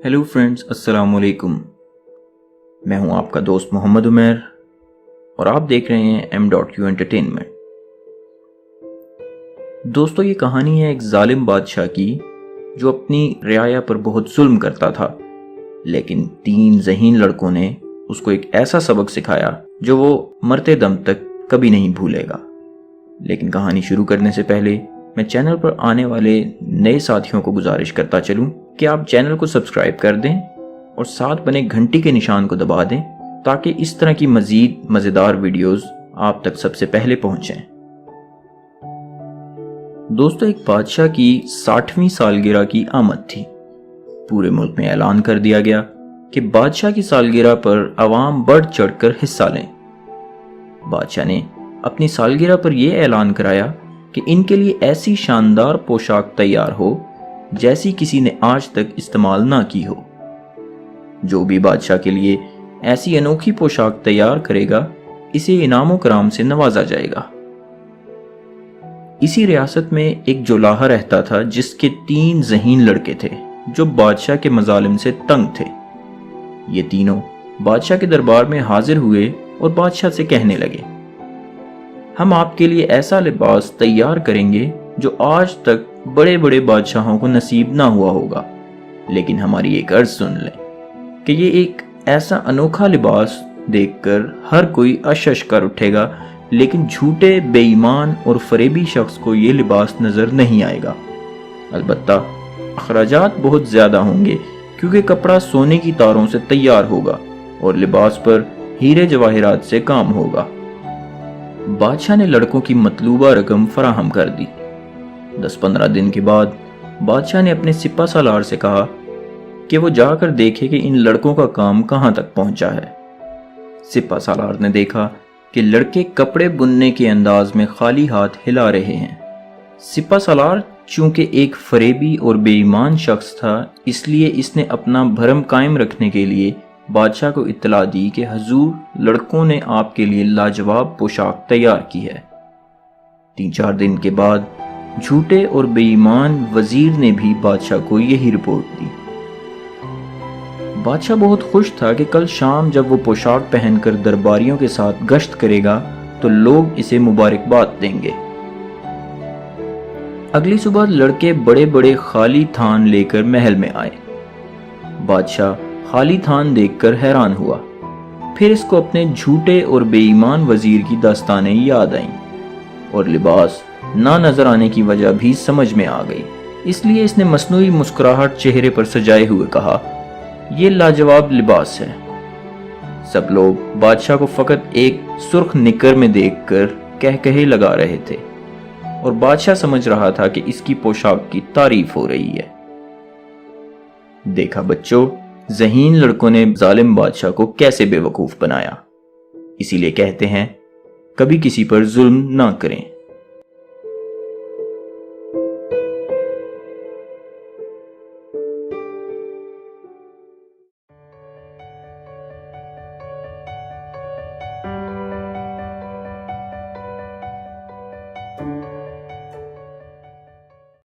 Hello friends, अस्सलाम वालेकुम। मैं हूं आपका दोस्त मोहम्मद उमर और आप देख रहे हैं M.U एंटरटेनमेंट। दोस्तों, ये कहानी है एक जालिम बादशाह की जो अपनी रियाया पर बहुत जुल्म करता था, लेकिन 3 ज़हीन लड़कों ने उसको एक ऐसा सबक सिखाया जो वो मरते दम तक कभी नहीं भूलेगा। लेकिन कहानी शुरू करने से पहले मैं चैनल पर आने वाले नए साथियों को गुजारिश करता चलूं कि आप चैनल को सब्सक्राइब कर दें और साथ बने घंटी के निशान को दबा दें ताकि इस तरह की मजीद मज़ेदार वीडियोस आप तक सबसे पहले पहुंचें। दोस्तों, एक बादशाह की 60वीं सालगिरह की आमद थी। पूरे मुल्क में ऐलान कर दिया गया कि बादशाह की सालगिरह पर अवाम बढ़ चढ़कर हिस्सा लें। बादशाह ने अपनी सालगिरह पर यह ऐलान कराया कि इनके लिए ऐसी शानदार पोशाक तैयार हो जैसी किसी ने आज तक इस्तेमाल ना की हो। जो भी बादशाह के लिए ऐसी अनोखी पोशाक तैयार करेगा, इसे इनामों कराम से नवाजा जाएगा। इसी रियासत में एक जुलाहा रहता था जिसके 3 ज़हीन लड़के थे जो बादशाह के मजालिम से तंग थे। ये तीनों बादशाह के दरबार में हाजिर हुए और बादशाह से कहने लगे, हम आपके लिए ऐसा लिबास तैयार करेंगे जो आज तक बड़े बड़े बादशाहों को नसीब ना हुआ होगा, लेकिन हमारी एक अर्ज सुन लें कि ये एक ऐसा अनोखा लिबास देखकर हर कोई अशश कर उठेगा, लेकिन झूठे, बेईमान और फरेबी शख्स को ये लिबास नजर नहीं आएगा। अलबत्ता अखराजात बहुत ज्यादा होंगे क्योंकि कपड़ा सोने की तारों से तैयार होगा और लिबास पर हीरे जवाहिरात से काम होगा। बादशाह ने लड़कों की मतलूबा रकम फराहम कर दी। 10-15 दिन के बाद बादशाह ने अपने सिपा सालार से कहा कि वो जाकर देखे कि इन लड़कों का काम कहां तक पहुंचा है। सिपा सालार ने देखा कि लड़के कपड़े बुनने के अंदाज में खाली हाथ हिला रहे हैं। सिपा सालार चूंकि एक फरेबी और बेईमान शख्स था, इसलिए इसने अपना भरम कायम रखने के लिए बादशाह को इत्तला दी कि हुजूर, लड़कों ने आपके लिए लाजवाब पोशाक तैयार की है। 3-4 दिन के बाद झूठे और बेईमान वजीर ने भी बादशाह को यही रिपोर्ट दी। बादशाह बहुत खुश था कि कल शाम जब वो पोशाक पहनकर दरबारियों के साथ गश्त करेगा तो लोग इसे मुबारकबाद देंगे। अगली सुबह लड़के बड़े बड़े खाली थान लेकर महल में आए। बादशाह खाली थान देखकर हैरान हुआ। फिर इसको अपने झूठे और बेईमान वजीर की दास्तानें याद आईं और लिबास ना नजर आने की वजह भी समझ में आ गई। इसलिए इसने मसनूई मुस्कुराहट चेहरे पर सजाए हुए कहा, ये लाजवाब लिबास है। सब लोग बादशाह को फकत एक सुर्ख निकर में देखकर कहकहे लगा रहे थे और बादशाह समझ रहा था कि इसकी पोशाक की तारीफ हो रही है। देखा बच्चों, ज़हीन लड़कों ने जालिम बादशाह को कैसे बेवकूफ बनाया। इसीलिए कहते हैं, कभी किसी पर जुल्म ना करें।